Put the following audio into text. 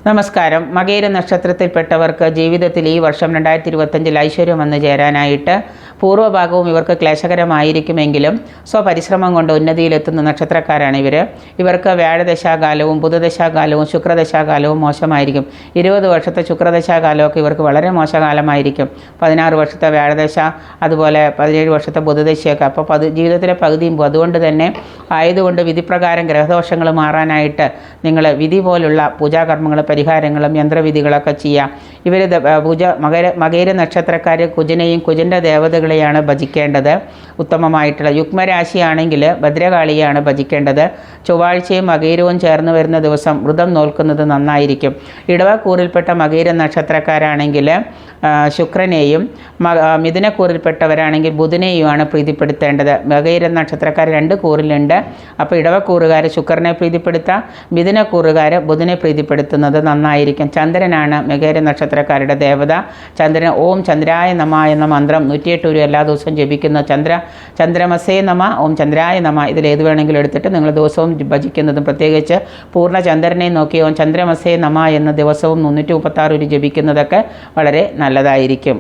നമസ്കാരം. മകയിര നക്ഷത്രത്തിൽപ്പെട്ടവർക്ക് ജീവിതത്തിൽ ഈ വർഷം 2025 ഐശ്വര്യം വന്നു ചേരാനായിട്ട് പൂർവ്വഭാഗവും ഇവർക്ക് ക്ലേശകരമായിരിക്കുമെങ്കിലും സ്വപരിശ്രമം കൊണ്ട് ഉന്നതിയിലെത്തുന്ന നക്ഷത്രക്കാരാണ് ഇവർക്ക് വ്യാഴദശാകാലവും ബുധദശാകാലവും ശുക്രദശാകാലവും മോശമായിരിക്കും. 20 വർഷത്തെ ശുക്രദശാകാലമൊക്കെ ഇവർക്ക് വളരെ മോശകാലമായിരിക്കും. 16 വർഷത്തെ വ്യാഴദശ, അതുപോലെ 17 വർഷത്തെ ബുധദശയൊക്കെ. അപ്പോൾ ജീവിതത്തിലെ പകുതിയും അതുകൊണ്ട് തന്നെ ആയതുകൊണ്ട് വിധിപ്രകാരം ഗ്രഹദോഷങ്ങൾ മാറാനായിട്ട് നിങ്ങൾ വിധി പോലുള്ള പൂജാകർമ്മങ്ങൾ, പരിഹാരങ്ങളും യന്ത്രവിധികളൊക്കെ ചെയ്യാം. ഇവർ മകയിര നക്ഷത്രക്കാർ കുജനെയും കുജൻ്റെ ദേവതകളെയാണ് ഭജിക്കേണ്ടത്. ഉത്തമമായിട്ടുള്ള യുഗ്മരാശിയാണെങ്കിൽ ഭദ്രകാളിയാണ് ഭജിക്കേണ്ടത്. ചൊവ്വാഴ്ചയും മകയിരവും ചേർന്ന് വരുന്ന ദിവസം വ്രതം നോൽക്കുന്നത് നന്നായിരിക്കും. ഇടവക്കൂറിൽപ്പെട്ട മകയിര നക്ഷത്രക്കാരാണെങ്കിൽ ശുക്രനെയും, മിഥുനക്കൂറിൽപ്പെട്ടവരാണെങ്കിൽ ബുധനെയുമാണ് പ്രീതിപ്പെടുത്തേണ്ടത്. മകയിര നക്ഷത്രക്കാർ 2 കൂറിലുണ്ട്. അപ്പോൾ ഇടവക്കൂറുകാർ ശുക്രനെ പ്രീതിപ്പെടുത്താം, മിഥുനക്കൂറുകാർ ബുധനെ പ്രീതിപ്പെടുത്തുന്നത് നന്നായിരിക്കും. ചന്ദ്രനാണ് മകയിര നക്ഷത്രക്കാരുടെ ദേവത. ചന്ദ്രൻ ഓം ചന്ദ്രായ നമ എന്ന മന്ത്രം 108 എല്ലാ ദിവസവും ജപിക്കുന്ന ചന്ദ്രമസേ നമ, ഓം ചന്ദ്രായ നമ, ഇതിലേത് വേണമെങ്കിലും എടുത്തിട്ട് നിങ്ങൾ ദിവസവും ഭജിക്കുന്നതും, പ്രത്യേകിച്ച് പൂർണ്ണ ചന്ദ്രനെ നോക്കി ഓം ചന്ദ്രമസേ നമ എന്ന ദിവസവും 336 ജപിക്കുന്നതൊക്കെ വളരെ നല്ലതായിരിക്കും.